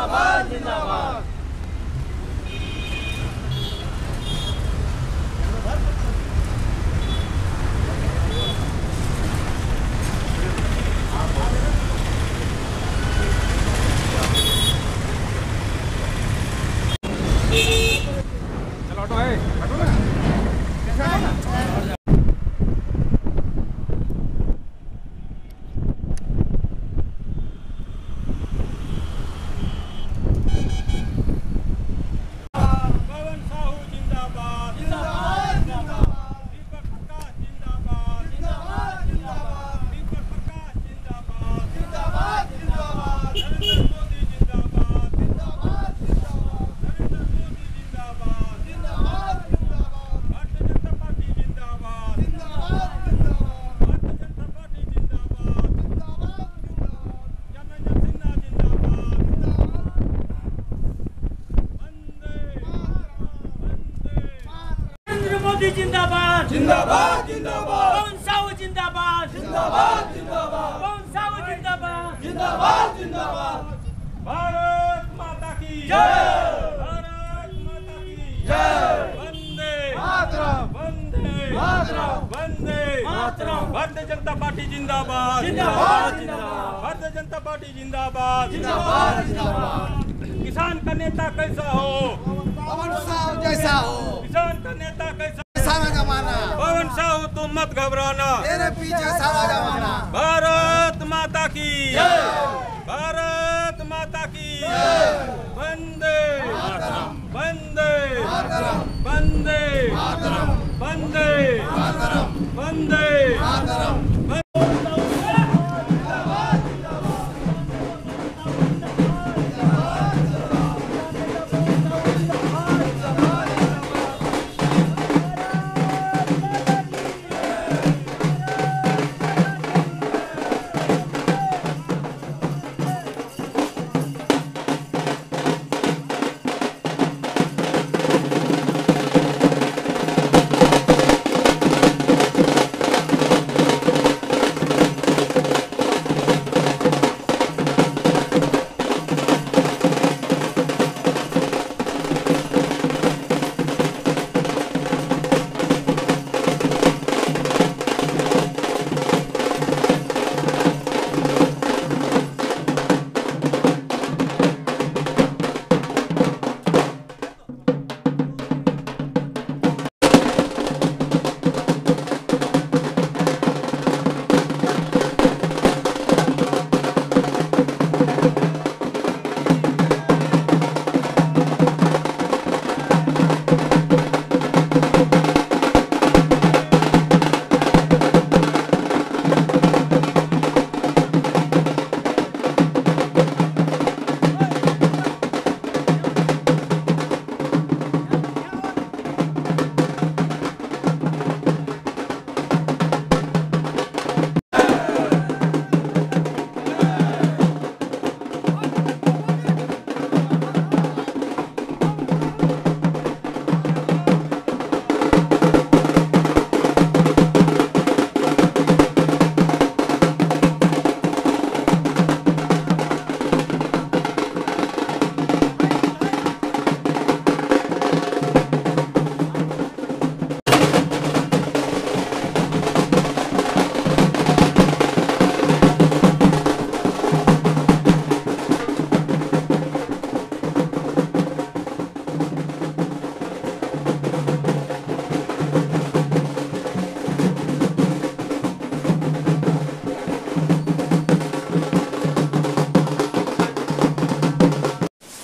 जिंदाबाद जिंदाबाद। चलो ऑटो है, ऑटो ना कैसे ऑटो ना। जिंदाबाद जिंदाबाद जिंदाबाद। पवन साहू जिंदाबाद जिंदाबाद जिंदाबाद। पवन साहू जिंदाबाद जिंदाबाद जिंदाबाद। भारत माता की जय। भारत माता की जय। वंदे मातरम। वंदे मातरम। वंदे मातरम। भारतीय जनता पार्टी जिंदाबाद जिंदाबाद जिंदाबाद। भारतीय जनता पार्टी जिंदाबाद जिंदाबाद जिंदाबाद। किसान का नेता कैसा हो, पवन साहू जैसा हो, किसान का नेता कैसा, सारा जमाना पवन साहू तुम मत घबराना, तेरे पीछे सारा जमाना। भारत माता की जय। भारत माता की वंदे मातरम। वंदे मातरम। वंदे मातरम। वंदे मातरम। वंदे मातरम।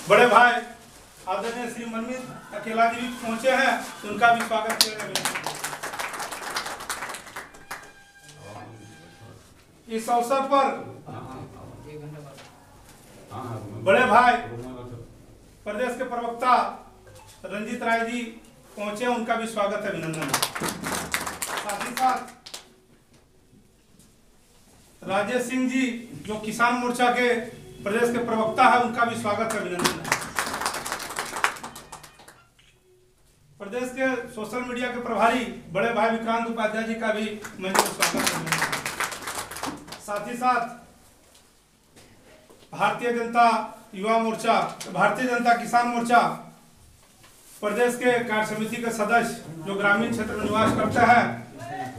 बड़े भाई आदरणीय श्री मनमीत अकेला जी भी पहुंचे हैं, उनका भी स्वागत करेंगे। इस अवसर पर बड़े भाई प्रदेश के प्रवक्ता रंजीत राय जी पहुंचे, उनका भी स्वागत है, अभिनंदन। साथ ही साथ राजेश सिंह जी जो किसान मोर्चा के प्रदेश के प्रवक्ता है, उनका भी स्वागत है, अभिनंदन है। प्रदेश के सोशल मीडिया के प्रभारी बड़े भाई विक्रांत उपाध्याय जी का भी मैं स्वागत है। साथ ही साथ भारतीय जनता युवा मोर्चा, भारतीय जनता किसान मोर्चा प्रदेश के कार्य समिति के सदस्य जो ग्रामीण क्षेत्र में निवास करते हैं,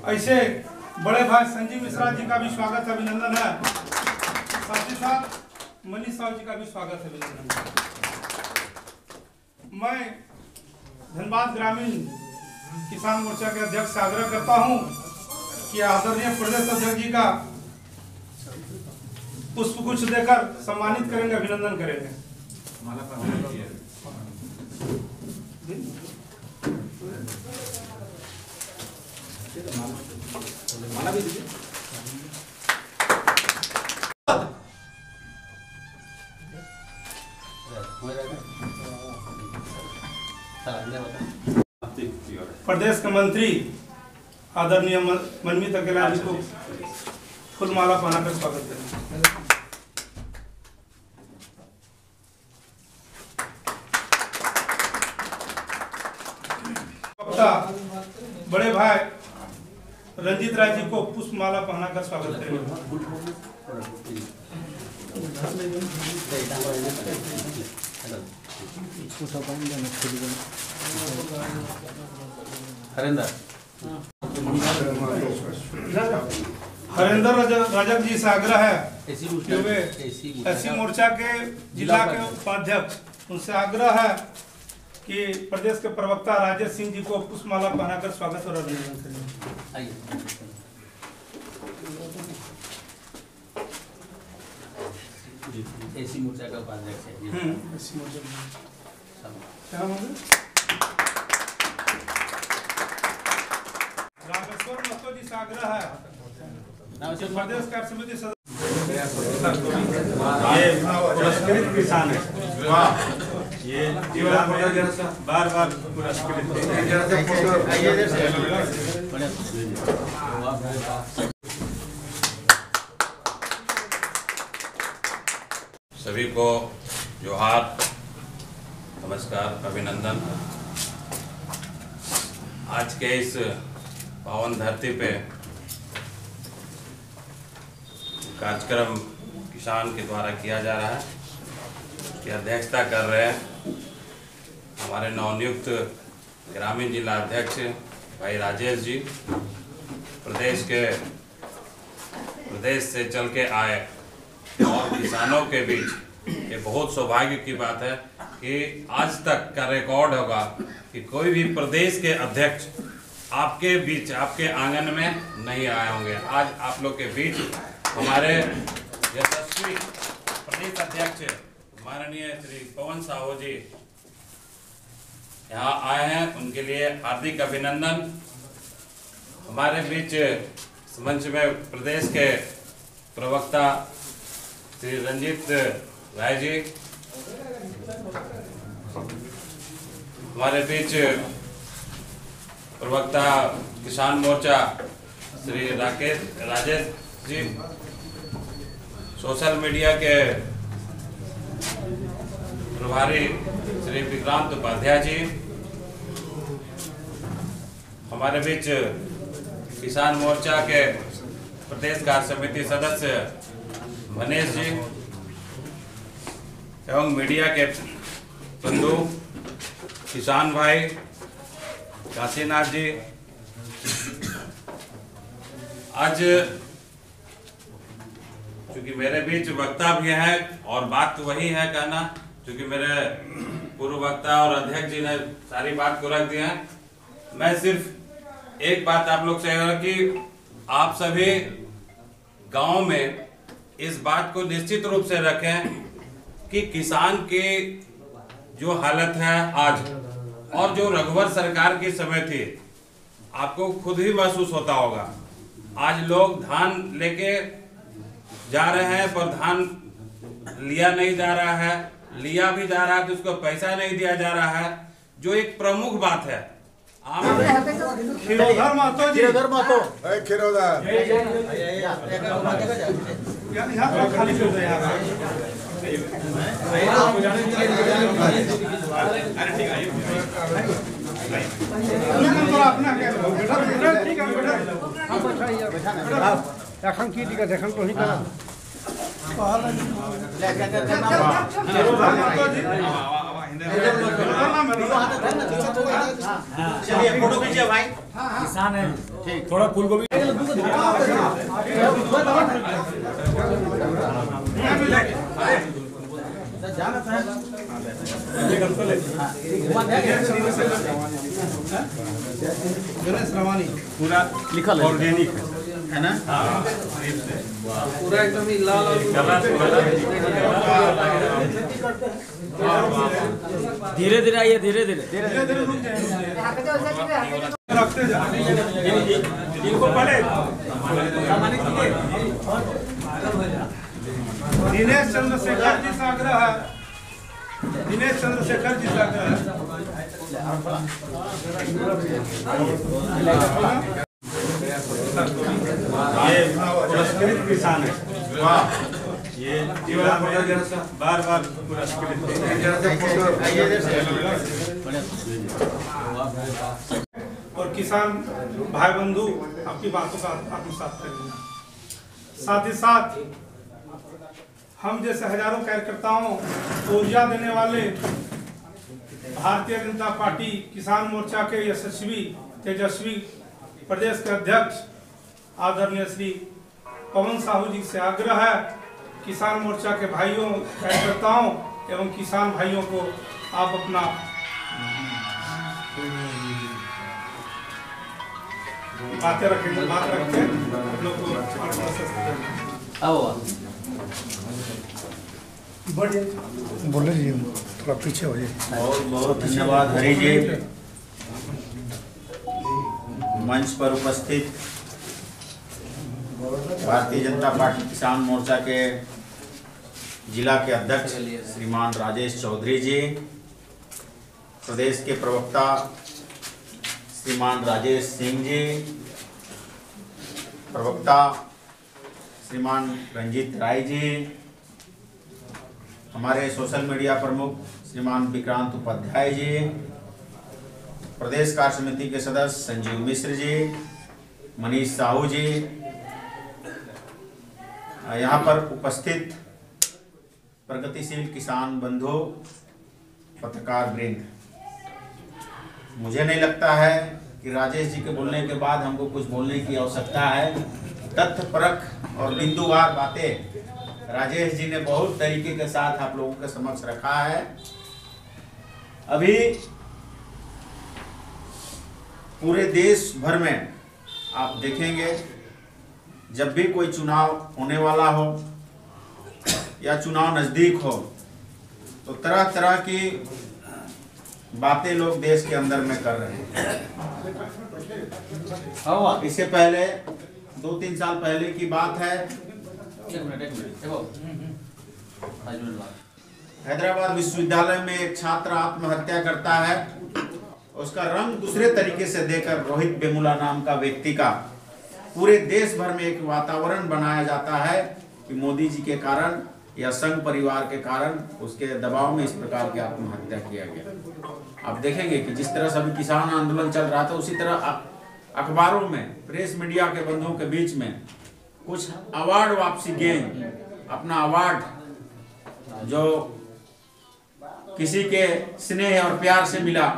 ऐसे बड़े भाई संजीव मिश्रा जी का भी स्वागत है, अभिनंदन है। साथ ही साथ मनीष साहू जी का भी स्वागत है, अभिनंदन है। मैं धनबाद ग्रामीण किसान मोर्चा के अध्यक्ष से आग्रह करता हूं कि आदरणीय प्रदेश अध्यक्ष जी का पुष्पगुच्छ देकर सम्मानित करेंगे, अभिनंदन करेंगे। माला भी दीजिए। प्रदेश के मंत्री आदरणीय मनमीत अकेला जी को फूल माला पहनाकर स्वागत करें। बड़े भाई रंजीत राय जी को पुष्प माला पहनाकर स्वागत करेंगे। हरेंद्र रजक जी से आग्रह है कि वे एससी मोर्चा के जिला के उपाध्यक्ष, उनसे आग्रह है कि प्रदेश के प्रवक्ता राजेश सिंह जी को पुष्पमाला पहनाकर स्वागत और अभिनंदन करेंगे। एसी मोर्चा का उपाध्यक्ष है। एससी मोर्चा रामेश्वर महतो जी से आग्रह है प्रदेश कार्य समिति ये पुरस्कृत किसान है, ये बार बार पुरस्कृत। सभी को जोहार, नमस्कार, अभिनंदन। आज के इस पावन धरती पे कार्यक्रम किसान के द्वारा किया जा रहा है, की अध्यक्षता कर रहे हैं हमारे नवनियुक्त ग्रामीण जिला अध्यक्ष भाई राजेश जी। प्रदेश से चल के आए और किसानों के बीच ये बहुत सौभाग्य की बात है कि आज तक का रिकॉर्ड होगा कि कोई भी प्रदेश के अध्यक्ष आपके बीच, आपके आंगन में नहीं आए होंगे। आज आप लोग के बीच हमारे यशस्वी प्रदेश अध्यक्ष माननीय श्री पवन साहू जी यहाँ आए हैं, उनके लिए हार्दिक अभिनंदन। हमारे बीच मंच में प्रदेश के प्रवक्ता श्री रंजीत राय जी, हमारे बीच प्रवक्ता किसान मोर्चा श्री राजेश जी, सोशल मीडिया के प्रभारी श्री विक्रांत उपाध्याय जी, हमारे बीच किसान मोर्चा के प्रदेश कार्य समिति सदस्य मनीष जी एवं मीडिया के बंधु किसान भाई काशीनाथ जी। आज क्योंकि मेरे बीच वक्ता भी हैं और बात तो वही है कहना, क्योंकि मेरे पूर्व वक्ता और अध्यक्ष जी ने सारी बात को रख दिया है। मैं सिर्फ एक बात आप लोग से कि आप सभी गांव में इस बात को निश्चित रूप से रखें कि किसान की जो हालत है आज और जो रघुवर सरकार की समय थी, आपको खुद ही महसूस होता होगा। आज लोग धान लेके जा रहे हैं पर धान लिया नहीं जा रहा है, लिया भी जा रहा है तो उसको पैसा नहीं दिया जा रहा है, जो एक प्रमुख बात है। खीरोधर महतो जी, खीरोधर खाली कर दे यार। এখন কি ঠিক আছে, এখন তো चलिए फोटो खींचिए भाई। किसान है थोड़ा फूल गोभी पूरा लिखा ऑर्गेनिक है ना? पूरा एकदम ही लाल धीरे धीरे आइए धीरे धीरे रखते इनको पहले दिनेश चंद्रशेखर जी से आग्रह है। दिनेश चंद्रशेखर जी से आग्रह है। ये पुरस्कृत किसान है। ये बार बार पुरस्कृत और किसान भाई बंधु आपकी बातों का आत्मसात करेंगे। साथ ही साथ हम जैसे हजारों कार्यकर्ताओं को ऊर्जा देने वाले भारतीय जनता पार्टी किसान मोर्चा के यशस्वी तेजस्वी प्रदेश के अध्यक्ष आदरणीय श्री पवन साहू जी से आग्रह है, किसान मोर्चा के भाइयों कार्यकर्ताओं एवं किसान भाइयों को आप अपना बातें रखेंगे, बात रखते लोग को बोले जी थोड़ा पीछे हो जाए। बहुत बहुत धन्यवाद हरि जी। मंच पर उपस्थित भारतीय जनता पार्टी किसान मोर्चा के जिला के अध्यक्ष श्रीमान राजेश चौधरी जी, प्रदेश के प्रवक्ता श्रीमान राजेश सिंह जी, प्रवक्ता श्रीमान रंजीत राय जी, हमारे सोशल मीडिया प्रमुख श्रीमान विक्रांत उपाध्याय जी, प्रदेश कार्य समिति के सदस्य संजीव मिश्र जी, मनीष साहू जी, यहाँ पर उपस्थित प्रगतिशील किसान बंधु, पत्रकार वृंद, मुझे नहीं लगता है कि राजेश जी के बोलने के बाद हमको कुछ बोलने की आवश्यकता है। तथ्यपरक और बिंदुवार बातें राजेश जी ने बहुत तरीके के साथ आप लोगों के समक्ष रखा है। अभी पूरे देश भर में आप देखेंगे, जब भी कोई चुनाव होने वाला हो या चुनाव नजदीक हो तो तरह तरह की बातें लोग देश के अंदर में कर रहे हैं। इससे पहले 2-3 साल पहले की बात है, हैदराबाद विश्वविद्यालय में एक छात्र आत्महत्या करता है। उसका रंग दूसरे तरीके से देकर रोहित वेमुला नाम का व्यक्ति का पूरे देश भर में एक वातावरण बनाया जाता है कि मोदी जी के कारण या संघ परिवार के कारण उसके दबाव में इस प्रकार की आत्महत्या किया गया। आप देखेंगे कि जिस तरह से अभी किसान आंदोलन चल रहा था, उसी तरह अखबारों में, प्रेस मीडिया के बंधुओं के बीच में कुछ अवार्ड वापसी गेंद, अपना अवार्ड जो किसी के स्नेह और प्यार से मिला,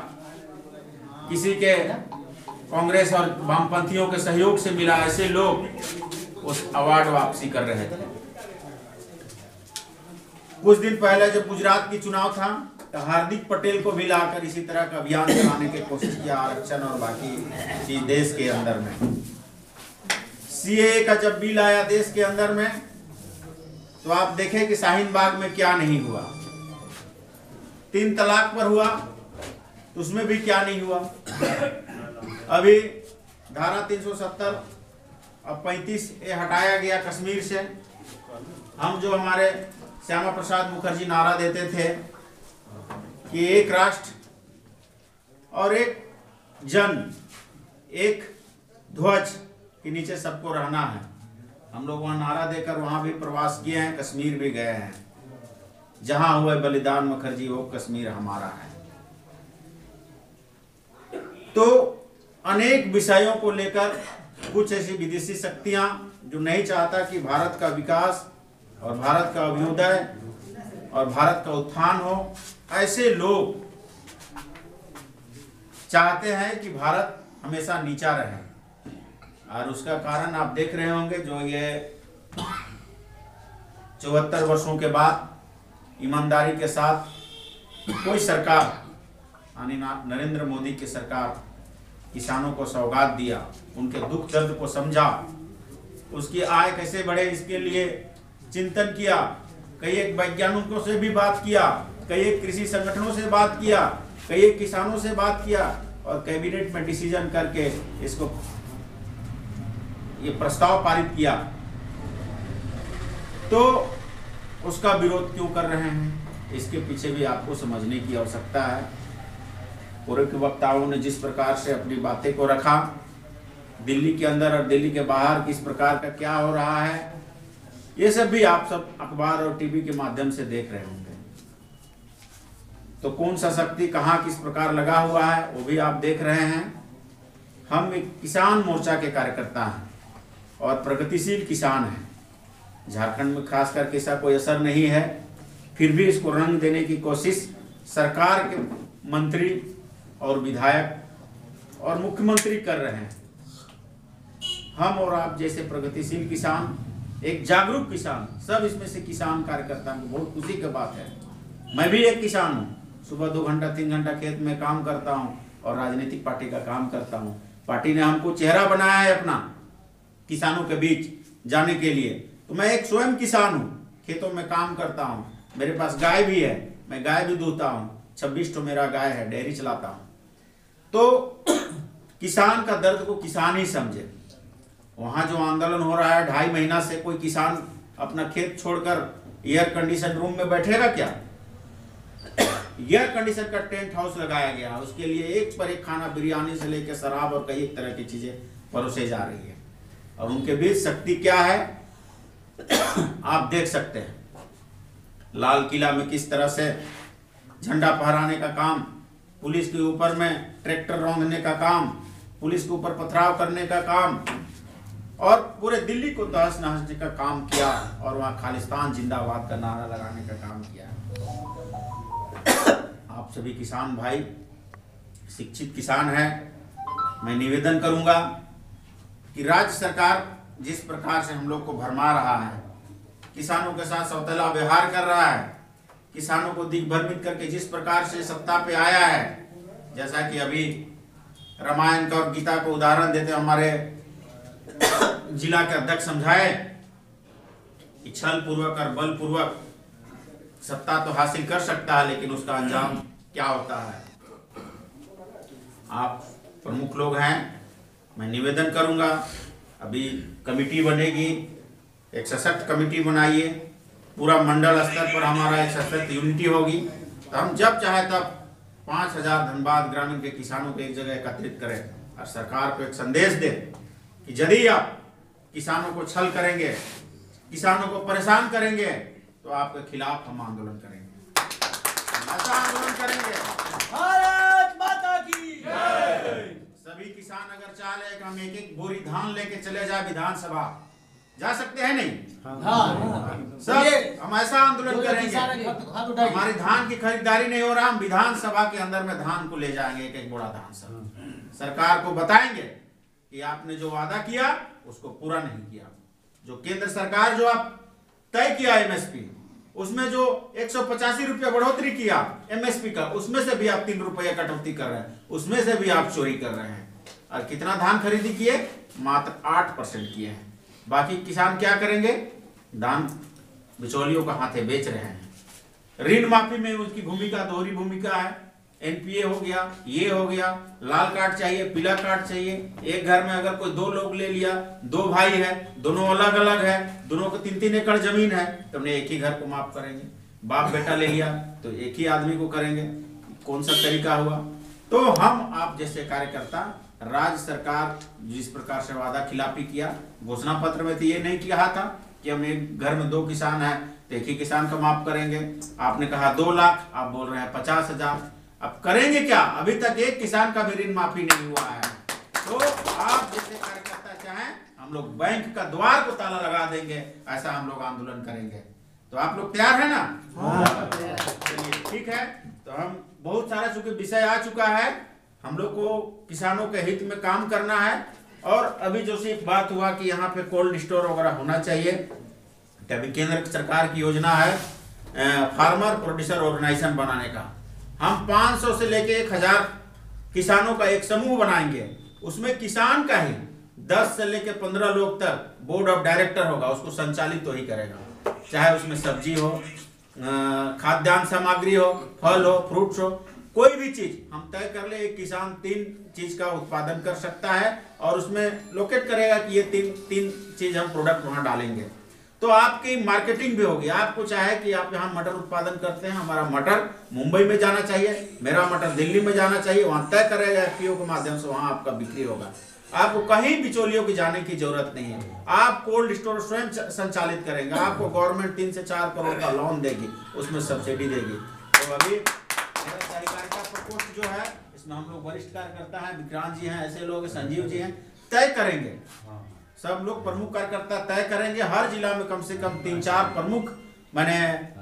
किसी के कांग्रेस और वामपंथियों के सहयोग से मिला, ऐसे लोग उस अवार्ड वापसी कर रहे थे। कुछ दिन पहले जब गुजरात की चुनाव था तो हार्दिक पटेल को भी लाकर इसी तरह का अभियान चलाने की कोशिश किया, आरक्षण और बाकी चीज देश के अंदर में। सीएए का जब बिल आया देश के अंदर में तो आप देखें कि शाहीन बाग में क्या नहीं हुआ, 3 तलाक पर हुआ तो उसमें भी क्या नहीं हुआ। अभी धारा 370 अब 35 ये हटाया गया कश्मीर से। हम जो हमारे श्यामा प्रसाद मुखर्जी नारा देते थे कि एक राष्ट्र और एक जन, एक ध्वज के नीचे सबको रहना है, हम लोग वहाँ नारा देकर वहाँ भी प्रवास किए हैं, कश्मीर भी गए हैं। जहाँ हुए बलिदान मुखर्जी वो कश्मीर हमारा है। तो अनेक विषयों को लेकर कुछ ऐसी विदेशी शक्तियां जो नहीं चाहता कि भारत का विकास और भारत का अभ्युदय और भारत का उत्थान हो। ऐसे लोग चाहते हैं कि भारत हमेशा नीचा रहे, और उसका कारण आप देख रहे होंगे, जो ये 74 वर्षों के बाद ईमानदारी के साथ कोई सरकार, यानी नरेंद्र मोदी की सरकार, किसानों को सौगात दिया, उनके दुख दर्द को समझा, उसकी आय कैसे बढ़े इसके लिए चिंतन किया, कई एक वैज्ञानिकों से भी बात किया, कई एक कृषि संगठनों से बात किया, कई एक किसानों से बात किया, और कैबिनेट में डिसीजन करके इसको ये प्रस्ताव पारित किया। तो उसका विरोध क्यों कर रहे हैं, इसके पीछे भी आपको समझने की आवश्यकता है। पूर्व के वक्ताओं ने जिस प्रकार से अपनी बातें को रखा, दिल्ली के अंदर और दिल्ली के बाहर किस प्रकार का क्या हो रहा है, ये सब भी आप सब अखबार और टीवी के माध्यम से देख रहे होंगे। तो कौन सा शक्ति कहाँ किस प्रकार लगा हुआ है वो भी आप देख रहे हैं। हम एक किसान मोर्चा के कार्यकर्ता हैं और प्रगतिशील किसान हैं। झारखंड में खास करके ऐसा कोई असर नहीं है, फिर भी इसको रंग देने की कोशिश सरकार के मंत्री और विधायक और मुख्यमंत्री कर रहे हैं। हम और आप जैसे प्रगतिशील किसान, एक जागरूक किसान, सब इसमें से किसान कार्यकर्ता को बहुत खुशी की बात है। मैं भी एक किसान हूँ, सुबह 2 घंटा 3 घंटा खेत में काम करता हूँ और राजनीतिक पार्टी का काम करता हूँ। पार्टी ने हमको चेहरा बनाया है अपना किसानों के बीच जाने के लिए। तो मैं एक स्वयं किसान हूँ, खेतों में काम करता हूँ, मेरे पास गाय भी है, मैं गाय भी दूहता हूँ, 26 तो मेरा गाय है, डेयरी चलाता हूँ। तो किसान का दर्द को किसान ही समझे। वहाँ जो आंदोलन हो रहा है 2.5 महीना से, कोई किसान अपना खेत छोड़कर एयर कंडीशन रूम में बैठेगा क्या? एयर कंडीशन का टेंट हाउस लगाया गया, उसके लिए एक पर एक खाना, बिरयानी से लेकर शराब और कई तरह की चीजें परोसे जा रही है। और उनके बीच शक्ति क्या है आप देख सकते हैं। लाल किला में किस तरह से झंडा फहराने का काम, पुलिस के ऊपर में ट्रैक्टर रौंदने का काम, पुलिस के ऊपर पथराव करने का काम, और पूरे दिल्ली को तहस नहसने का काम किया, और वहाँ खालिस्तान जिंदाबाद का नारा लगाने का काम किया। आप सभी किसान भाई शिक्षित किसान हैं, मैं निवेदन करूंगा कि राज्य सरकार जिस प्रकार से हम लोग को भरमा रहा है, किसानों के साथ सौतेला व्यवहार कर रहा है, किसानों को दिग्भ्रमित करके जिस प्रकार से सत्ता पे आया है, जैसा कि अभी रामायण का और गीता को उदाहरण देते हमारे जिला के अध्यक्ष समझाए कि छल पूर्वक और बल पूर्वक सत्ता तो हासिल कर सकता है, लेकिन उसका अंजाम क्या होता है। आप प्रमुख लोग हैं, मैं निवेदन करूंगा, अभी कमेटी बनेगी, एक सशक्त कमेटी बनाइए, पूरा मंडल स्तर पर हमारा एक सशक्त यूनिटी होगी। तो हम जब चाहे तब 5000 धनबाद ग्रामीण के किसानों को एक जगह एकत्रित करें और सरकार को एक संदेश दें कि यदि आप किसानों को छल करेंगे, किसानों को परेशान करेंगे, तो आपके खिलाफ हम आंदोलन करेंगे, ऐसा आंदोलन करेंगे। भारत माता की जय। सभी किसान अगर चाहे कि हम एक एक बोरी धान लेके चले जाए विधानसभा, जा सकते हैं नहीं? सब हम ऐसा आंदोलन करेंगे। हमारी धान की खरीदारी नहीं हो रहा, हम विधानसभा के अंदर में धान को ले जाएंगे, एक एक बोरा धान सब सरकार को बताएंगे कि आपने जो वादा किया उसको पूरा नहीं किया। जो केंद्र सरकार जो आप तय किया एमएसपी, उसमें जो 185 रुपया बढ़ोतरी किया एमएसपी का, उसमें से भी आप 3 रुपया कटौती कर रहे हैं, उसमें से भी आप चोरी कर रहे हैं। और कितना धान खरीदी किए? मात्र 8% किए हैं। बाकी किसान क्या करेंगे? धान बिचौलियों का हाथे बेच रहे हैं। ऋण माफी में उसकी भूमिका दोहरी भूमिका है। एनपीए हो गया, ये हो गया, लाल कार्ड चाहिए, पीला कार्ड चाहिए। एक घर में अगर कोई 2 लोग ले लिया, 2 भाई है, दोनों अलग अलग है, दोनों को 3-3 एकड़ जमीन है, तो हमने एक ही घर को माफ करेंगे। बाप बेटा ले लिया तो एक ही आदमी को करेंगे, कौन सा तरीका हुआ? तो हम आप जैसे कार्यकर्ता, राज्य सरकार जिस प्रकार से वादा खिलाफी किया, घोषणा पत्र में तो ये नहीं किया था कि हम एक घर में 2 किसान हैं तो एक ही किसान का माफ करेंगे। आपने कहा 2 लाख, आप बोल रहे हैं 50,000। अब करेंगे क्या? अभी तक एक किसान का भी ऋण माफी नहीं हुआ है। तो आप जैसे कार्यकर्ता चाहें, हम लोग बैंक का द्वार को ताला लगा देंगे, ऐसा हम लोग आंदोलन करेंगे। तो आप लोग तैयार है ना? चलिए ठीक है। तो हम बहुत सारा चूंकि विषय आ चुका है, हम लोग को किसानों के हित में काम करना है। और अभी जो सी बात हुआ कि यहाँ पे कोल्ड स्टोर वगैरह होना चाहिए, तो अभी केंद्र सरकार की योजना है फार्मर प्रोड्यूसर ऑर्गेनाइजेशन बनाने का। हम 500 से लेके 1000 किसानों का एक समूह बनाएंगे, उसमें किसान का ही 10 से लेके 15 लोग तक बोर्ड ऑफ डायरेक्टर होगा, उसको संचालित तो ही करेगा। चाहे उसमें सब्जी हो, खाद्यान्न सामग्री हो, फल हो, फ्रूट्स हो, कोई भी चीज हम तय कर ले, एक किसान 3 चीज का उत्पादन कर सकता है और उसमें लोकेट करेगा कि ये तीन चीज हम प्रोडक्ट वहां डालेंगे। तो आपकी मार्केटिंग भी होगी। आपको चाहे कि आप यहाँ मटर उत्पादन करते हैं, हमारा मटर मुंबई में जाना चाहिए, मेरा मटर दिल्ली में जाना चाहिए, वहां तय करेगा एफपीओ के माध्यम से, वहां आपका बिक्री होगा। आपको कहीं बिचौलियों की जाने की जरूरत नहीं है। आप कोल्ड स्टोर स्वयं संचालित करेंगे, आपको गवर्नमेंट 3 से 4 करोड़ का लोन देगी, उसमें सब्सिडी देगी। तो अभी सहकारिता प्रकोष्ठ जो है, इसमें हम लोग वरिष्ठ कार्यकर्ता है, विक्रांत जी हैं, ऐसे लोग संजीव जी हैं, तय करेंगे। सब लोग प्रमुख कार्यकर्ता तय करेंगे। हर जिला में कम से कम 3-4 प्रमुख माने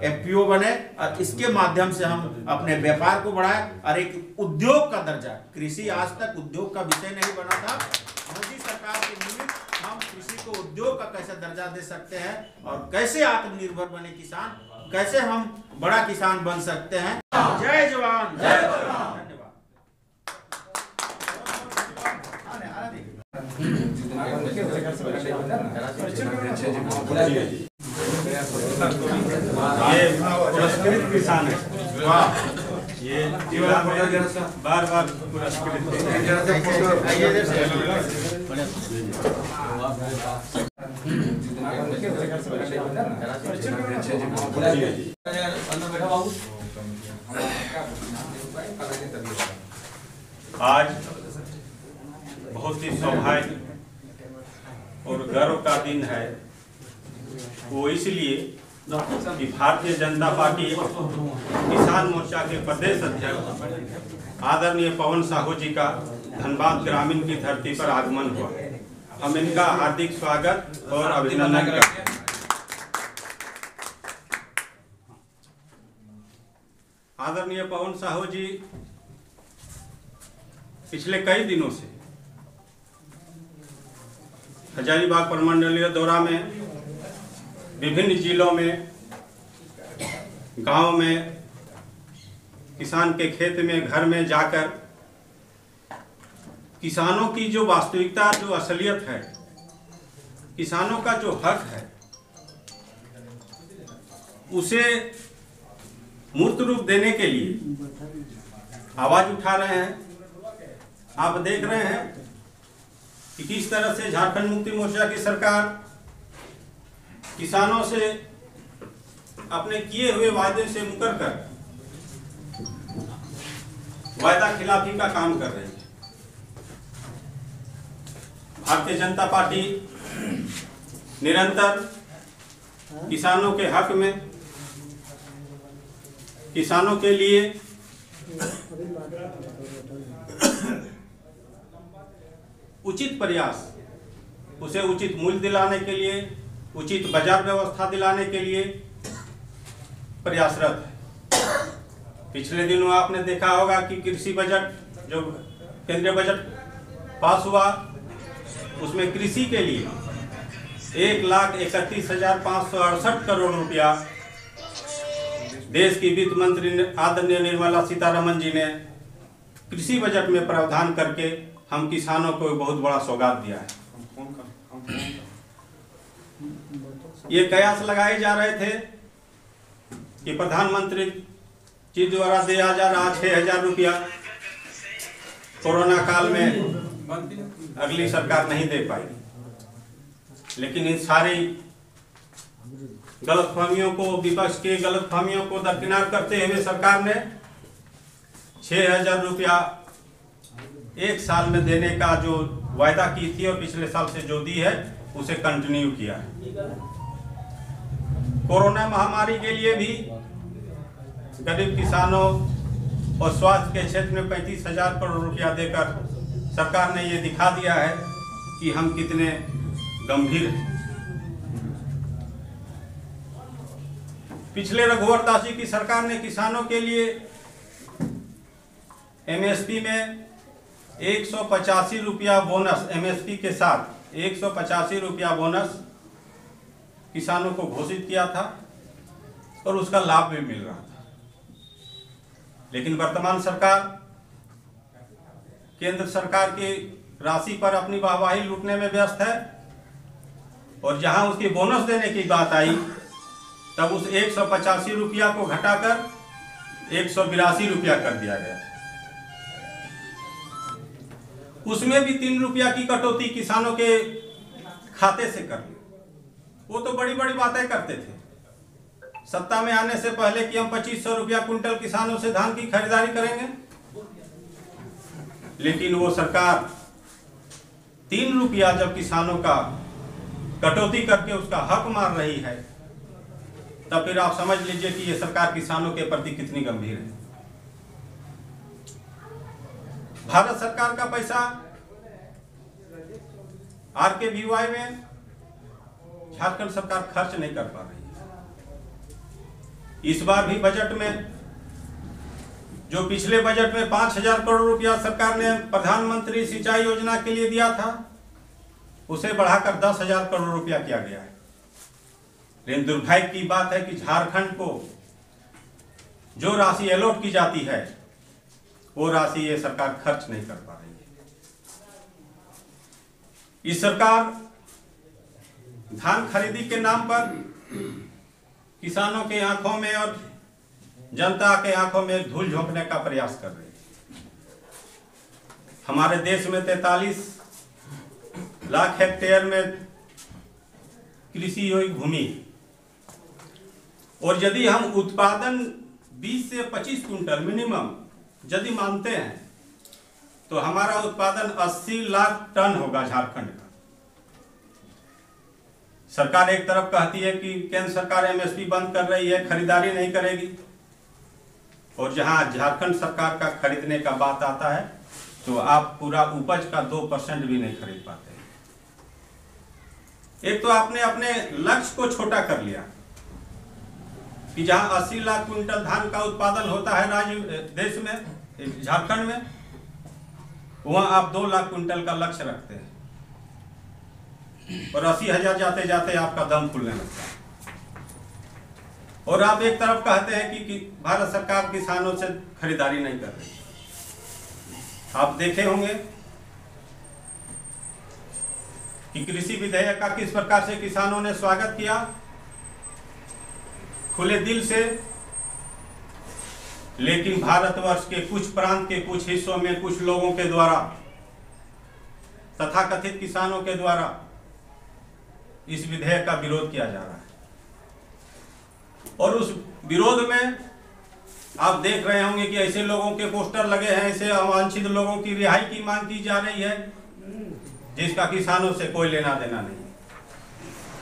एफपीओ बने और इसके माध्यम से हम अपने व्यापार को बढ़ाए और एक उद्योग का दर्जा। कृषि आज तक उद्योग का विषय नहीं बना था। मोदी सरकार के निमित्त हम कृषि को उद्योग का कैसे दर्जा दे सकते हैं और कैसे आत्मनिर्भर बने किसान, कैसे हम बड़ा किसान बन सकते हैं। जय जवान जय किसान। ये पुरस्कृत किसान है। ये बार बार पुरस्कृत। आज बहुत ही सौभाग्य और गर्व का दिन है, वो इसलिए कि भारतीय जनता पार्टी किसान मोर्चा के प्रदेश अध्यक्ष आदरणीय पवन साहू जी का धनबाद ग्रामीण की धरती पर आगमन हुआ। हम इनका हार्दिक स्वागत और अभिनंदन करते हैं। आदरणीय पवन साहू जी पिछले कई दिनों से हजारीबाग प्रमंडलीय दौरा में विभिन्न जिलों में, गांव में, किसान के खेत में, घर में जाकर किसानों की जो वास्तविकता, जो असलियत है, किसानों का जो हक है, उसे मूर्त रूप देने के लिए आवाज उठा रहे हैं। आप देख रहे हैं कि किस तरह से झारखंड मुक्ति मोर्चा की सरकार किसानों से अपने किए हुए वायदे से मुकर कर वायदा खिलाफी का काम कर रही है। भारतीय जनता पार्टी निरंतर किसानों के हक में, किसानों के लिए उचित प्रयास, उसे उचित मूल्य दिलाने के लिए, उचित बाजार व्यवस्था दिलाने के लिए प्रयासरत है। पिछले दिनों आपने देखा होगा कि कृषि बजट, जो केंद्रीय बजट पास हुआ, उसमें कृषि के लिए 1,31,568 करोड़ रुपया देश की वित्त मंत्री आदरणीय निर्मला सीतारमण जी ने कृषि बजट में प्रावधान करके हम किसानों को बहुत बड़ा सौगात दिया है। ये कयास लगाए जा रहे थे कि प्रधानमंत्री जी द्वारा दिया जा रहा 6,000 रुपया कोरोना काल में अगली सरकार नहीं दे पाई, लेकिन इन सारी गलतफहमियों को, विपक्ष के गलतफहमियों को दरकिनार करते हुए सरकार ने 6,000 रुपया एक साल में देने का जो वायदा की थी और पिछले साल से जो दी है उसे कंटिन्यू किया है। कोरोना महामारी के लिए भी गरीब किसानों और स्वास्थ्य के क्षेत्र में 35,000 करोड़ रुपया देकर सरकार ने ये दिखा दिया है कि हम कितने गंभीर हैं। पिछले रघुवर दास जी की सरकार ने किसानों के लिए एमएसपी में 185 रुपया बोनस, एमएसपी के साथ 185 रुपया बोनस किसानों को घोषित किया था और उसका लाभ भी मिल रहा था। लेकिन वर्तमान सरकार केंद्र सरकार की राशि पर अपनी वाहवाही लूटने में व्यस्त है और जहां उसकी बोनस देने की बात आई तब उस 185 रुपया को घटाकर 182 रुपया कर दिया गया। उसमें भी 3 रुपया की कटौती किसानों के खाते से कर ली। वो तो बड़ी बड़ी बातें करते थे सत्ता में आने से पहले कि हम 2500 रुपया कुंटल किसानों से धान की खरीदारी करेंगे, लेकिन वो सरकार 3 रुपया जब किसानों का कटौती करके उसका हक मार रही है तब फिर आप समझ लीजिए कि ये सरकार किसानों के प्रति कितनी गंभीर है। भारत सरकार का पैसा RKVY में झारखंड सरकार खर्च नहीं कर पा रही है। इस बार भी बजट में, जो पिछले बजट में 5000 करोड़ रुपया सरकार ने प्रधानमंत्री सिंचाई योजना के लिए दिया था, उसे बढ़ाकर 10,000 करोड़ रुपया किया गया है। लेकिन दुर्भाग्य की बात है कि झारखंड को जो राशि अलॉट की जाती है वो राशि ये सरकार खर्च नहीं कर पा रही है। इस सरकार धान खरीदी के नाम पर किसानों के आंखों में और जनता के आंखों में धूल झोंकने का प्रयास कर रही है। हमारे देश में 43 लाख हेक्टेयर में कृषि योग्य भूमि, और यदि हम उत्पादन 20 से 25 कुंटल मिनिमम यदि मानते हैं तो हमारा उत्पादन 80 लाख टन होगा झारखंड का। सरकार एक तरफ कहती है कि केंद्र सरकार एमएसपी बंद कर रही है, खरीदारी नहीं करेगी, और जहां झारखंड सरकार का खरीदने का बात आता है तो आप पूरा उपज का 2% भी नहीं खरीद पाते। एक तो आपने अपने लक्ष्य को छोटा कर लिया कि जहां 80 लाख क्विंटल धान का उत्पादन होता है राज्य देश में, झारखंड में, वहां आप 2 लाख क्विंटल का लक्ष्य रखते हैं और 80,000 जाते जाते आपका दम फूलने लगता है। और आप एक तरफ कहते हैं कि भारत सरकार किसानों से खरीदारी नहीं कर रही। आप देखे होंगे कि कृषि विधेयक का किस प्रकार से किसानों ने स्वागत किया, खुले दिल से। लेकिन भारतवर्ष के कुछ प्रांत के कुछ हिस्सों में कुछ लोगों के द्वारा, तथाकथित किसानों के द्वारा इस विधेयक का विरोध किया जा रहा है। और उस विरोध में आप देख रहे होंगे कि ऐसे लोगों के पोस्टर लगे हैं, ऐसे अवांछित लोगों की रिहाई की मांग की जा रही है जिसका किसानों से कोई लेना देना नहीं,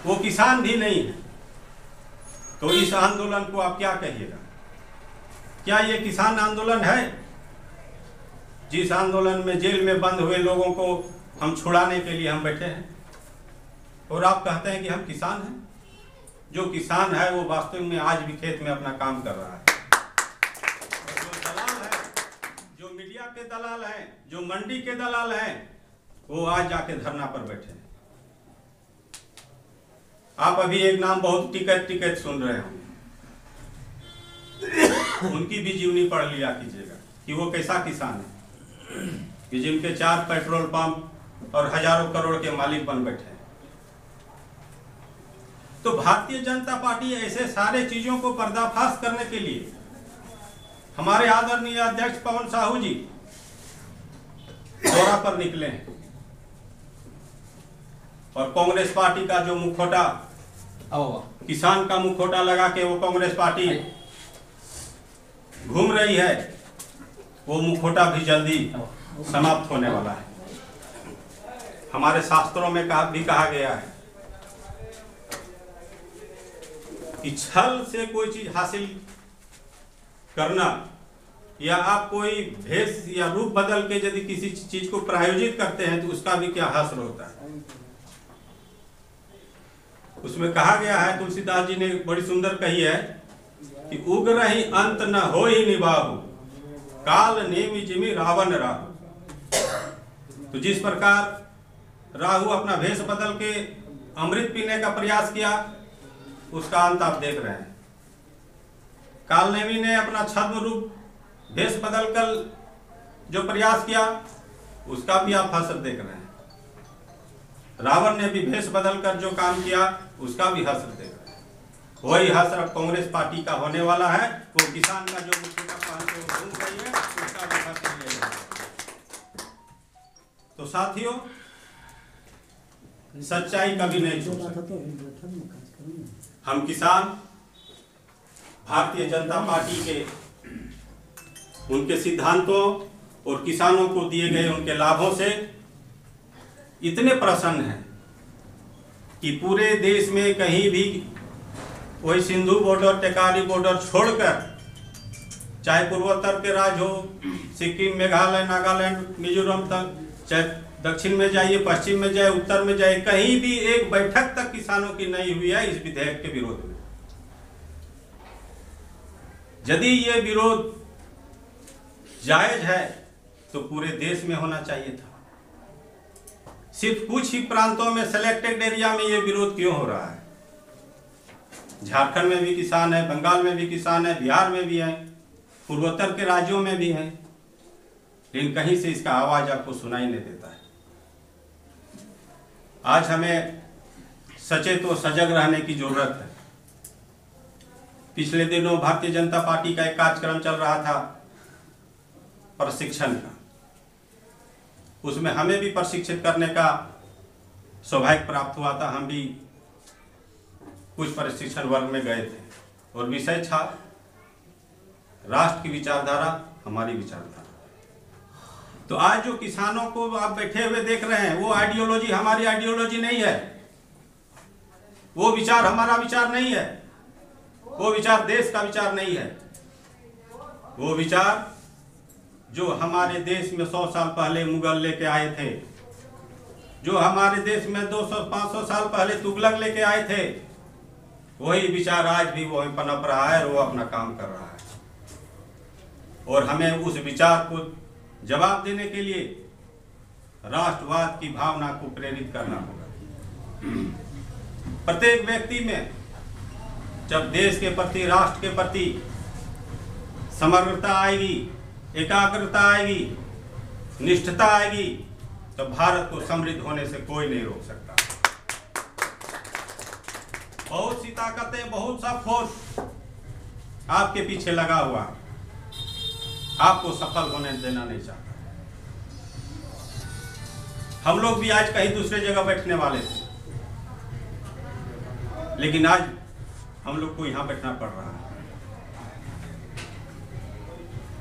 वो किसान भी नहीं है। तो इस आंदोलन को आप क्या कहिएगा? क्या ये किसान आंदोलन है? जिस आंदोलन में जेल में बंद हुए लोगों को हम छुड़ाने के लिए हम बैठे हैं और आप कहते हैं कि हम किसान हैं। जो किसान है वो वास्तव में आज भी खेत में अपना काम कर रहा है। और जो दलाल है, जो मीडिया के दलाल हैं, जो मंडी के दलाल हैं, वो आज जाके धरना पर बैठे हैं। आप अभी एक नाम बहुत टिकट सुन रहे होंगे, उनकी भी जीवनी पढ़ लिया कीजिएगा कि वो कैसा किसान है कि जिनके 4 पेट्रोल पंप और हजारों करोड़ के मालिक बन बैठे हैं। तो भारतीय जनता पार्टी ऐसे सारे चीजों को पर्दाफाश करने के लिए हमारे आदरणीय अध्यक्ष पवन साहू जी दौरा पर निकले हैं और कांग्रेस पार्टी का जो मुखौटा, किसान का मुखौटा लगा के वो कांग्रेस पार्टी घूम रही है, वो मुखौटा भी जल्दी समाप्त होने वाला है। हमारे शास्त्रों में भी कहा गया है कि छल से कोई चीज हासिल करना या आप कोई भेष या रूप बदल के यदि किसी चीज को प्रायोजित करते हैं तो उसका भी क्या हास्य होता है। उसमें कहा गया है, तुलसीदास जी ने बड़ी सुंदर कही है कि उग्र ही अंत न हो ही निभाहु, काल नेमि जिमि रावण राहु। तो जिस प्रकार राहु अपना भेष बदल के अमृत पीने का प्रयास किया, उसका अंत आप देख रहे हैं। कालनेमी ने अपना छद्म रूप भेष बदल कर जो प्रयास किया, उसका भी आप हसरत देख रहे हैं। रावण ने भी भेष बदल कर जो काम किया, उसका भी हसरत देख रहे हैं। वही हसरत कांग्रेस पार्टी का होने वाला है। वो किसान का जो मुकुटा पहन के वो घूम रही है, उसका भी हसरत ले रही है। तो साथियों, सच्चाई कभी नहीं छुप सकती। हम किसान भारतीय जनता पार्टी के उनके सिद्धांतों और किसानों को दिए गए उनके लाभों से इतने प्रसन्न हैं कि पूरे देश में कहीं भी वही सिंधु बॉर्डर, टेकारी बॉर्डर छोड़कर, चाहे पूर्वोत्तर के राज्य हो, सिक्किम, मेघालय, नागालैंड, मिजोरम तक, चाहे दक्षिण में जाइए, पश्चिम में जाए, उत्तर में जाए, कहीं भी एक बैठक तक किसानों की नहीं हुई है इस विधेयक के विरोध में। यदि ये विरोध जायज है तो पूरे देश में होना चाहिए था। सिर्फ कुछ ही प्रांतों में, सेलेक्टेड एरिया में ये विरोध क्यों हो रहा है? झारखंड में भी किसान है, बंगाल में भी किसान है, बिहार में भी है, पूर्वोत्तर के राज्यों में भी है, लेकिन कहीं से इसका आवाज आपको सुनाई नहीं देता है। आज हमें सचेत और सजग रहने की जरूरत है। पिछले दिनों भारतीय जनता पार्टी का एक कार्यक्रम चल रहा था प्रशिक्षण का। उसमें हमें भी प्रशिक्षित करने का सौभाग्य प्राप्त हुआ था। हम भी कुछ प्रशिक्षण वर्ग में गए थे और विषय था राष्ट्र की विचारधारा, हमारी विचारधारा। तो आज जो किसानों को आप बैठे हुए देख रहे हैं, वो आइडियोलॉजी हमारी आइडियोलॉजी नहीं है, वो विचार हमारा विचार नहीं है, वो विचार देश का विचार नहीं है। वो विचार जो हमारे देश में 100 साल पहले मुगल लेके आए थे, जो हमारे देश में 200-500 साल पहले तुगलक लेके आए थे, वही विचार आज भी वही पनप रहा है और वो अपना काम कर रहा है। और हमें उस विचार को जवाब देने के लिए राष्ट्रवाद की भावना को प्रेरित करना होगा। प्रत्येक व्यक्ति में जब देश के प्रति, राष्ट्र के प्रति समग्रता आएगी, एकाग्रता आएगी, निष्ठता आएगी, तो भारत को समृद्ध होने से कोई नहीं रोक सकता। बहुत सी ताकतें, बहुत सा फोर्स आपके पीछे लगा हुआ, आपको सफल होने देना नहीं चाहता। हम लोग भी आज कहीं दूसरे जगह बैठने वाले थे, लेकिन आज हम लोग को यहां बैठना पड़ रहा है।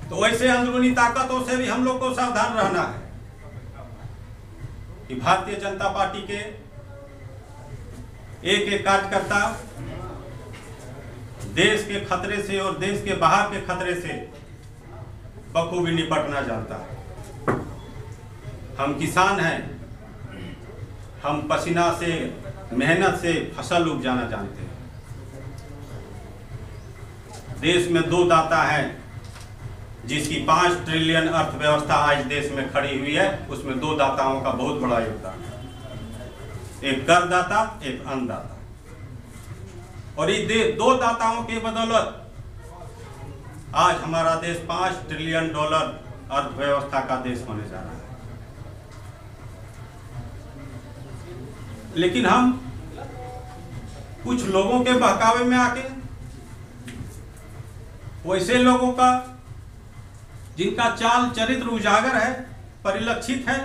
तो ऐसे अंदरूनी ताकतों से भी हम लोग को सावधान रहना है कि भारतीय जनता पार्टी के एक एक कार्यकर्ता देश के खतरे से और देश के बाहर के खतरे से बखूबी निपटना जानता है। हम किसान हैं, हम पसीना से, मेहनत से फसल उपजाना जानते हैं। देश में 2 दाता हैं जिसकी 5 ट्रिलियन अर्थव्यवस्था आज देश में खड़ी हुई है, उसमें 2 दाताओं का बहुत बड़ा योगदान है। एक करदाता, एक अन्नदाता। और ये 2 दाताओं के बदौलत आज हमारा देश $5 ट्रिलियन अर्थव्यवस्था का देश होने जा रहा है। लेकिन हम कुछ लोगों के बहकावे में आके, वैसे लोगों का जिनका चाल चरित्र उजागर है, परिलक्षित है,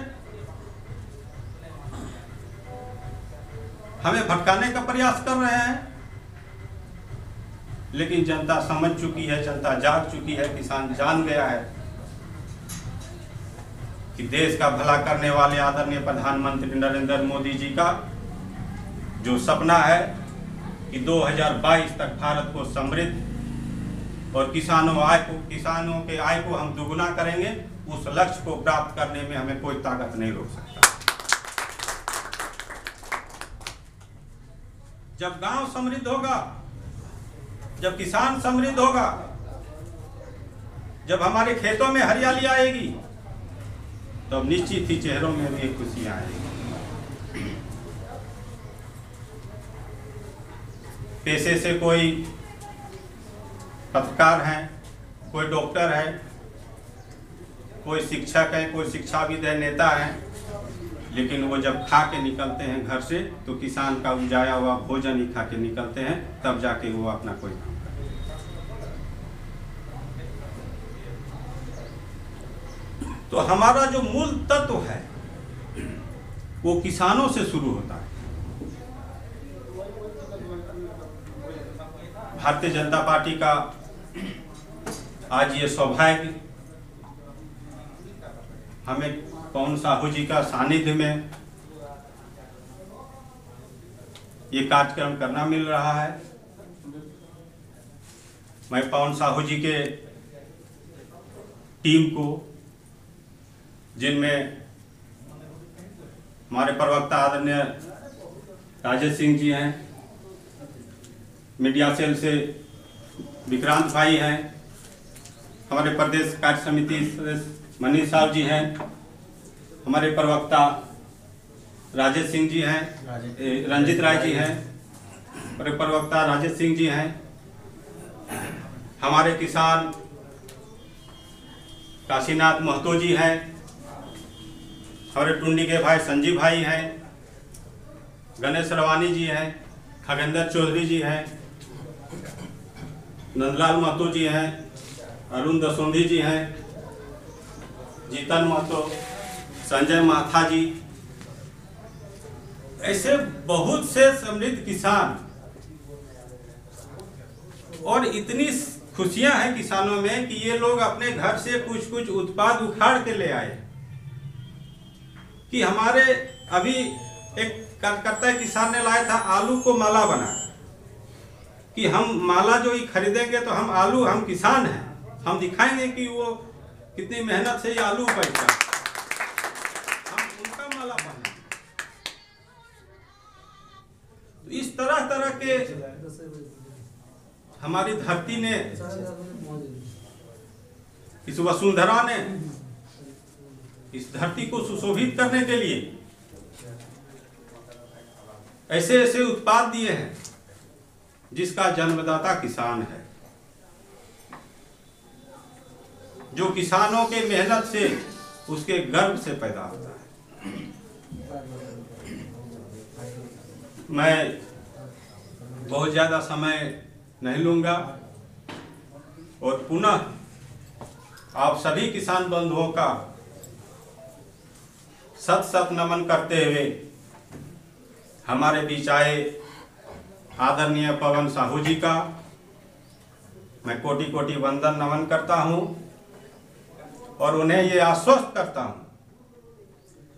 हमें भटकाने का प्रयास कर रहे हैं। लेकिन जनता समझ चुकी है, जनता जाग चुकी है, किसान जान गया है कि देश का भला करने वाले आदरणीय प्रधानमंत्री नरेंद्र मोदी जी का जो सपना है कि 2022 तक भारत को समृद्ध और किसानों के आय को हम दुगुना करेंगे, उस लक्ष्य को प्राप्त करने में हमें कोई ताकत नहीं रोक सकता। जब गांव समृद्ध होगा जब किसान समृद्ध होगा, जब हमारे खेतों में हरियाली आएगी, तो निश्चित ही चेहरों में भी खुशियां आएगी। पेशे से कोई पत्रकार हैं, कोई डॉक्टर है, कोई शिक्षक है, कोई शिक्षाविद है, नेता है, लेकिन वो जब खा के निकलते हैं घर से, तो किसान का उपजाया हुआ भोजन ही खा के निकलते हैं, तब जाके वो अपना कोई काम करते हैं। तो हमारा जो मूल तत्व है वो किसानों से शुरू होता है। भारतीय जनता पार्टी का आज ये सौभाग्य हमें पवन साहू जी का सानिध्य में ये कार्यक्रम करना मिल रहा है। मैं पवन साहू जी के टीम को, जिनमें हमारे प्रवक्ता आदरणीय राजेश सिंह जी हैं, मीडिया सेल से विक्रांत भाई हैं, हमारे प्रदेश कार्य समिति सदस्य मनीष साहब जी हैं, हमारे प्रवक्ता राजेश सिंह जी हैं, रंजित राय जी हैं, हमारे प्रवक्ता राजेश सिंह जी हैं, हमारे किसान काशीनाथ महतो जी हैं, हमारे टुंडी के भाई संजीव भाई हैं, गणेश रवानी जी हैं, खगेंद्र चौधरी जी हैं, नंदलाल महतो जी हैं, अरुण दसोंधी जी हैं, जीतन महतो, संजय माथा जी, ऐसे बहुत से समृद्ध किसान। और इतनी खुशियां हैं किसानों में कि ये लोग अपने घर से कुछ कुछ उत्पाद उखाड़ के ले आए। कि हमारे अभी एक कार्यकर्ता किसान ने लाया था आलू को माला बना, कि हम माला जो ही खरीदेंगे तो हम आलू, हम किसान हैं, हम दिखाएंगे कि वो कितनी मेहनत से ये आलू पैदा, हम उनका माला पहने। तो इस तरह तरह के हमारी धरती ने, इस वसुंधरा ने इस धरती को सुशोभित करने के लिए ऐसे ऐसे उत्पाद दिए हैं जिसका जन्मदाता किसान है, जो किसानों के मेहनत से, उसके गर्भ से पैदा होता है। मैं बहुत ज्यादा समय नहीं लूंगा और पुनः आप सभी किसान बंधुओं का सत सत नमन करते हुए हमारे बीच आए आदरणीय पवन साहू जी का मैं कोटि कोटि वंदन नमन करता हूं और उन्हें ये आश्वस्त करता हूं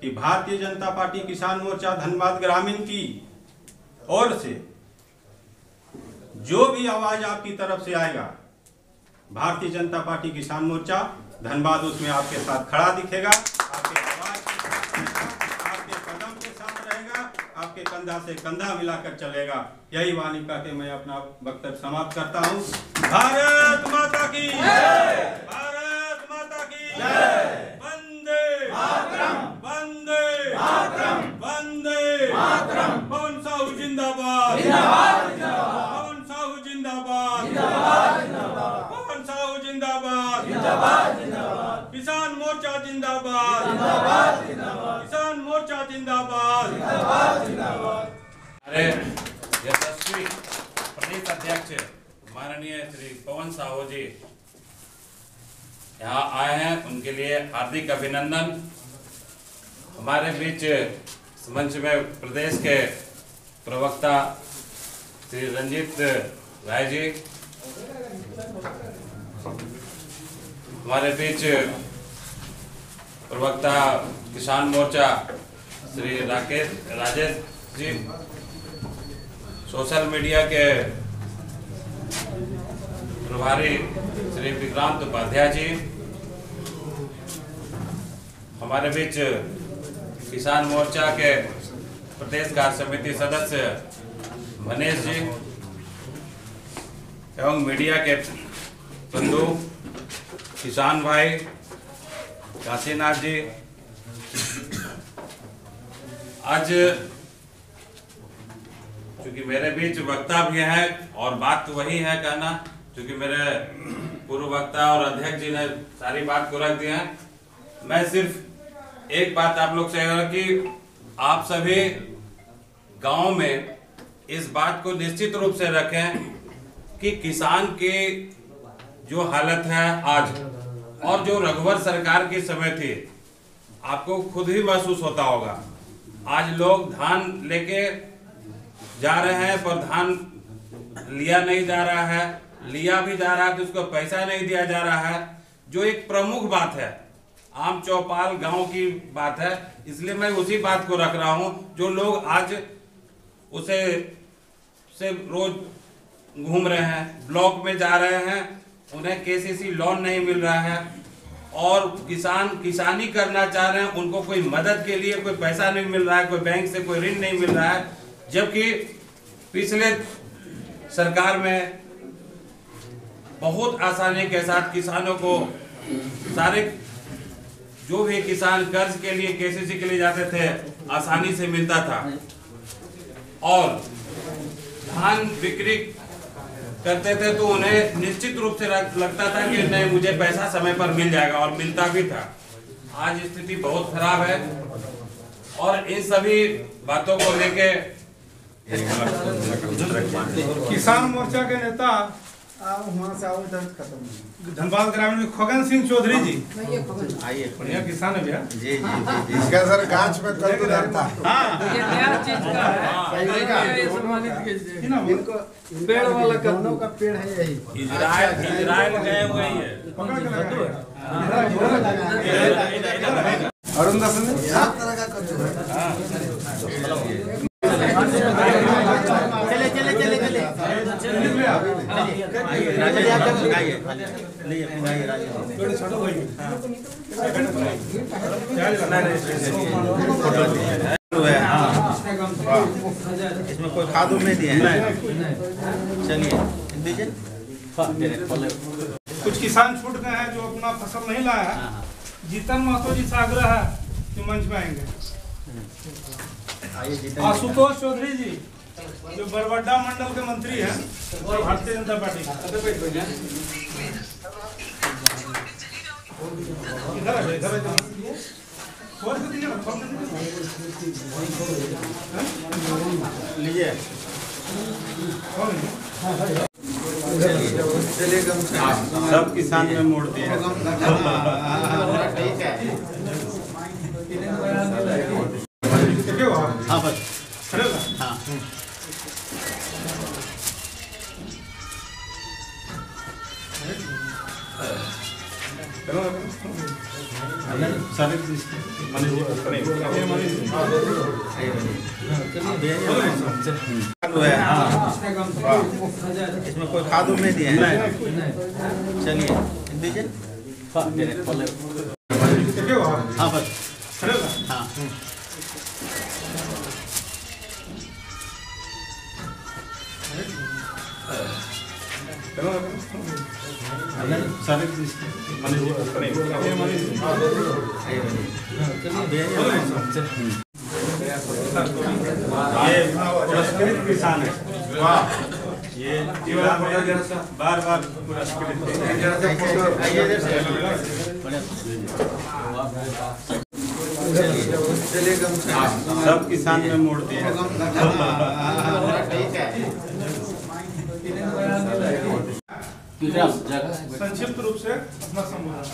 कि भारतीय जनता पार्टी किसान मोर्चा धनबाद ग्रामीण की ओर से जो भी आवाज आपकी तरफ से आएगा, भारतीय जनता पार्टी किसान मोर्चा धनबाद उसमें आपके साथ खड़ा दिखेगा, आपके आवाज के साथ, आपके कदम के साथ रहेगा, आपके कंधा से कंधा मिलाकर चलेगा। यही वाणी कहते मैं अपना वक्तव्य समाप्त करता हूं। भारत माता की जय, भारत माता की जय, वंदे मातरम, वंदे मातरम, वंदे मातरम। पवन साहू जिंदाबाद, जिंदाबाद, पवन साहू जिंदाबाद, जिंदाबाद, पवन साहू जिंदाबाद, जिंदाबाद, किसान मोर्चा जिंदाबाद, जिंदाबाद, किसान मोर्चा जिंदाबाद, जिंदाबाद। अरे यशस्वी प्रदेश अध्यक्ष माननीय श्री पवन साहू जी यहाँ आए हैं, उनके लिए हार्दिक अभिनंदन। हमारे बीच मंच में प्रदेश के प्रवक्ता श्री रंजित राय जी, हमारे बीच प्रवक्ता किसान मोर्चा श्री राजेश जी, सोशल मीडिया के प्रभारी श्री विक्रांत उपाध्याय जी, हमारे बीच किसान मोर्चा के प्रदेश कार्य समिति सदस्य मनीष जी, एवं मीडिया के बंधु, किसान भाई, काशीनाथ जी, आज क्योंकि मेरे बीच वक्ता भी है और बात तो वही है कहना, क्योंकि मेरे पूर्व वक्ता और अध्यक्ष जी ने सारी बात को रख दिया है। मैं सिर्फ एक बात आप लोग से कि आप सभी गांव में इस बात को निश्चित रूप से रखें कि किसान की जो हालत है आज और जो रघुवर सरकार की समय थी, आपको खुद ही महसूस होता होगा। आज लोग धान लेके जा रहे हैं पर धान लिया नहीं जा रहा है, लिया भी जा रहा है तो उसको पैसा नहीं दिया जा रहा है, जो एक प्रमुख बात है, आम चौपाल गांव की बात है। इसलिए मैं उसी बात को रख रहा हूं। जो लोग आज उसे से रोज घूम रहे हैं, ब्लॉक में जा रहे हैं, उन्हें केसीसी लोन नहीं मिल रहा है और किसान किसानी करना चाह रहे हैं, उनको कोई मदद के लिए कोई पैसा नहीं मिल रहा है, कोई बैंक से कोई ऋण नहीं मिल रहा है। जबकि पिछले सरकार में बहुत आसानी के साथ किसानों को सारे जो भी किसान कर्ज के लिए केसीसी के लिए जाते थे आसानी से मिलता था और धान बिक्री करते थे तो उन्हें निश्चित रूप से लगता था कि नहीं, मुझे पैसा समय पर मिल जाएगा और मिलता भी था। आज स्थिति बहुत खराब है और इन सभी बातों को लेके किसान मोर्चा के नेता धनबाद ग्रामीण में खगन सिंह चौधरी जी, आइए बढ़िया किसान है भैया जी जी जी इसका सर गाछ में कद्दूदार था। ये नया चीज का है, ये सम्मानित पेड़ वाला कद्दू का पेड़ है यही। इजराइल गए हुए ही है। पकड़ के लगा है। अरुण दास ने सब तरह का कद्दू इसमें कोई खाद नहीं दिए हैं। चलिए दीजिए। कुछ किसान छूट गए हैं जो अपना फसल नहीं लाया है। जीतन महतो जी से आग्रह है कि मंच में आएंगे। आशुतोष चौधरी जी जो बरबड्डा मंडल के मंत्री हैं भारतीय जनता पार्टी। इधर है, इधर है। फोन कर दीजिए ना, फोन कर दीजिए। लीजिए। सब किसान में मोड़ दिए। ठीक है। हाँ बस। हाँ। इसमें कोई खाद नहीं दिए हैं। चलिए दीजिए। हाँ बस। हाँ। ये पुरस्कृत किसान है। ये बार बार पुरस्कृत। सब किसान में मोड़ दिए। ठीक है। संक्षिप्त रूप से अपना संबोधन।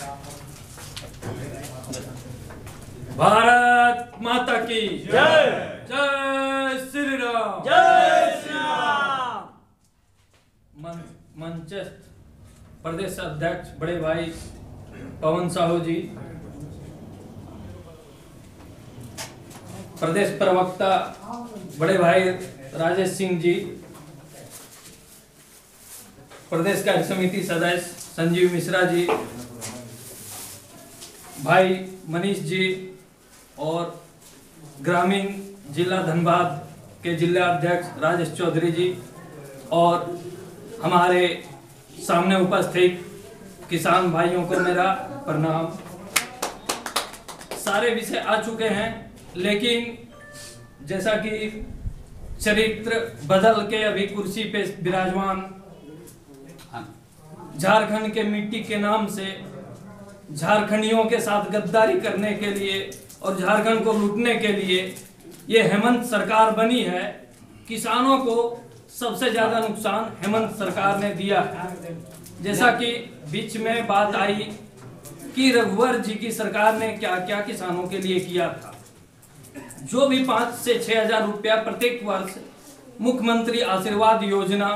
भारत माता की जय, जय श्री राम, जय श्री राम। मंचस्थ प्रदेश अध्यक्ष बड़े भाई पवन साहू जी, प्रदेश प्रवक्ता बड़े भाई राजेश सिंह जी, प्रदेश कार्य समिति सदस्य संजीव मिश्रा जी, भाई मनीष जी और ग्रामीण जिला धनबाद के जिला अध्यक्ष राजेश चौधरी जी और हमारे सामने उपस्थित किसान भाइयों को मेरा प्रणाम। सारे विषय आ चुके हैं, लेकिन जैसा कि चरित्र बदल के अभी कुर्सी पे विराजमान झारखंड के मिट्टी के नाम से झारखंडियों के साथ गद्दारी करने के लिए और झारखंड को लूटने के लिए ये हेमंत सरकार बनी है। किसानों को सबसे ज्यादा नुकसान हेमंत सरकार ने दिया है। जैसा कि बीच में बात आई कि रघुवर जी की सरकार ने क्या क्या किसानों के लिए किया था। जो भी 5 से 6 हजार रुपया प्रत्येक वर्ष मुख्यमंत्री आशीर्वाद योजना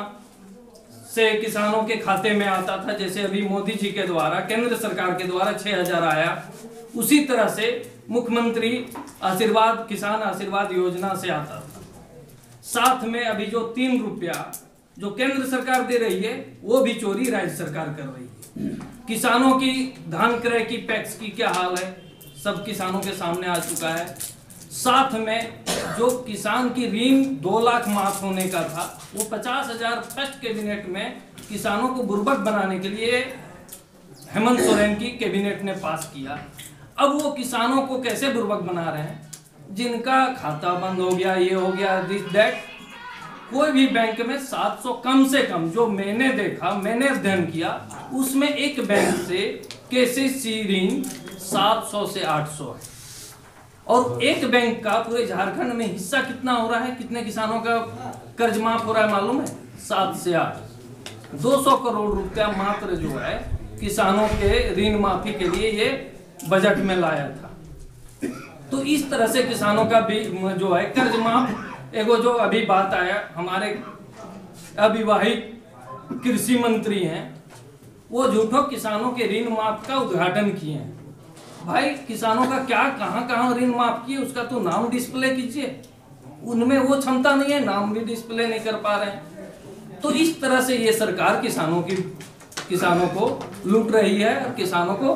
से किसानों के खाते में आता था, जैसे अभी मोदी जी के द्वारा केंद्र सरकार के द्वारा 6,000 आया, उसी तरह से मुख्यमंत्री आशीर्वाद किसान आशीर्वाद योजना से आता था। साथ में अभी जो 3 रुपया जो केंद्र सरकार दे रही है वो भी चोरी राज्य सरकार कर रही है। किसानों की धान क्रय की पैक्स की क्या हाल है सब किसानों के सामने आ चुका है। साथ में जो किसान की ऋण 2 लाख माफ होने का था वो 50,000 फर्स्ट कैबिनेट में किसानों को बुर्बक बनाने के लिए हेमंत सोरेन की कैबिनेट ने पास किया। अब वो किसानों को कैसे बुर्बक बना रहे हैं, जिनका खाता बंद हो गया, ये हो गया, दिस दैट। कोई भी बैंक में 700 कम से कम, जो मैंने देखा, मैंने अध्ययन किया, उसमें एक बैंक से केसीसी ऋण 700 से 800 है। और एक बैंक का पूरे झारखंड में हिस्सा कितना हो रहा है, कितने किसानों का कर्ज माफ हो रहा है मालूम है? 7 से 8। 200 करोड़ रुपया मात्र जो है किसानों के ऋण माफी के लिए ये बजट में लाया था। तो इस तरह से किसानों का भी जो है कर्ज माफ। एगो जो अभी बात आया, हमारे अविवाहित कृषि मंत्री हैं, वो झूठो किसानों के ऋण माफ का उद्घाटन किए हैं। भाई किसानों का क्या कहां ऋण माफ किए उसका तो नाम डिस्प्ले कीजिए। उनमें वो क्षमता नहीं है, नाम भी डिस्प्ले नहीं कर पा रहे हैं। तो इस तरह से ये सरकार किसानों को लूट रही है और किसानों को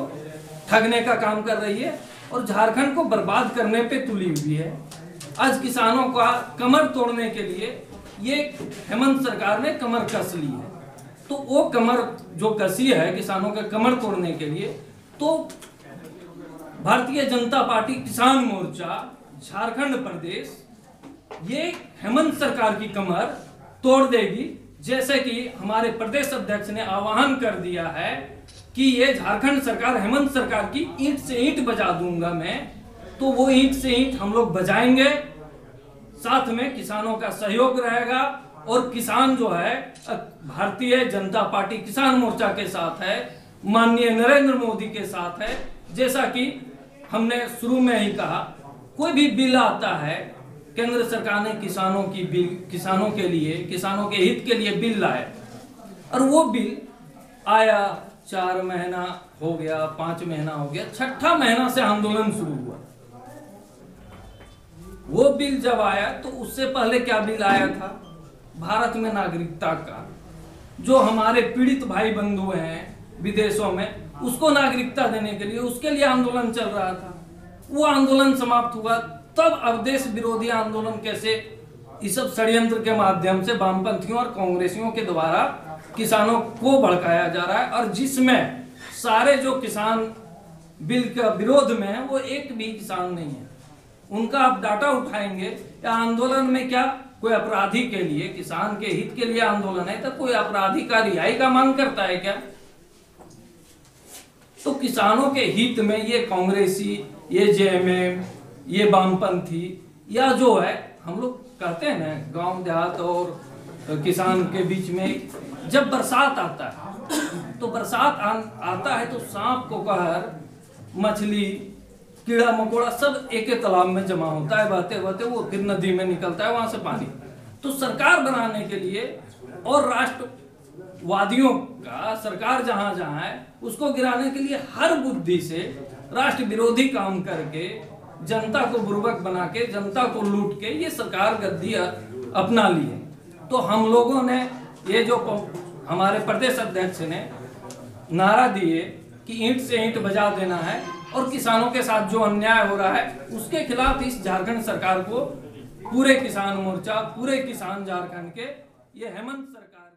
ठगने का काम कर रही है और झारखंड को बर्बाद करने पे तुली हुई है। आज किसानों का कमर तोड़ने के लिए ये हेमंत सरकार ने कमर कस ली है। तो वो कमर जो कसी है किसानों का कमर तोड़ने के लिए, तो भारतीय जनता पार्टी किसान मोर्चा झारखंड प्रदेश ये हेमंत सरकार की कमर तोड़ देगी। जैसे कि हमारे प्रदेश अध्यक्ष ने आह्वान कर दिया है कि ये झारखंड सरकार हेमंत सरकार की ईंट से ईंट बजा दूंगा मैं, तो वो ईंट से ईंट हम लोग बजाएंगे। साथ में किसानों का सहयोग रहेगा और किसान जो है भारतीय जनता पार्टी किसान मोर्चा के साथ है, माननीय नरेंद्र मोदी के साथ है। जैसा कि हमने शुरू में ही कहा, कोई भी बिल आता है, केंद्र सरकार ने किसानों की बिल, किसानों के लिए, किसानों के हित के लिए बिल लाए और वो बिल आया, 4 महीना हो गया, 5 महीना हो गया, 6ठा महीना से आंदोलन शुरू हुआ। वो बिल जब आया तो उससे पहले क्या बिल आया था? भारत में नागरिकता का, जो हमारे पीड़ित भाई बंधु हैं विदेशों में, उसको नागरिकता देने के लिए, उसके लिए आंदोलन चल रहा था। वो आंदोलन समाप्त हुआ, तब अब देश विरोधी आंदोलन कैसे इस सब षड्यंत्र के माध्यम से वामपंथियों और कांग्रेसियों के द्वारा किसानों को भड़काया जा रहा है, और जिसमें सारे जो किसान बिल का विरोध में है वो एक भी किसान नहीं है। उनका आप डाटा उठाएंगे या आंदोलन में क्या कोई अपराधी के लिए, किसान के हित के लिए आंदोलन है, तो कोई अपराधी का रिहाई का मांग करता है क्या? तो किसानों के हित में ये कांग्रेसी, ये जेएमएम, ये वामपंथी, या जो है हम लोग कहते हैं ना गांव देहात और किसान के बीच में जब बरसात आता है, तो बरसात आता है तो सांप को कहर, मछली, कीड़ा मकोड़ा सब एक तालाब में जमा होता है, बहते बहते वो फिर नदी में निकलता है, वहां से पानी। तो सरकार बनाने के लिए और राष्ट्रवादियों का सरकार जहां जहां है उसको गिराने के लिए हर बुद्धि से राष्ट्र विरोधी काम करके जनता को बुर्बक बना के, जनता को लूट के ये सरकार गद्दी अपना ली है। तो हम लोगों ने ये जो हमारे प्रदेश अध्यक्ष ने नारा दिए कि ईंट से ईंट बजा देना है और किसानों के साथ जो अन्याय हो रहा है उसके खिलाफ इस झारखंड सरकार को पूरे किसान मोर्चा, पूरे किसान झारखंड के, ये हेमंत सरकार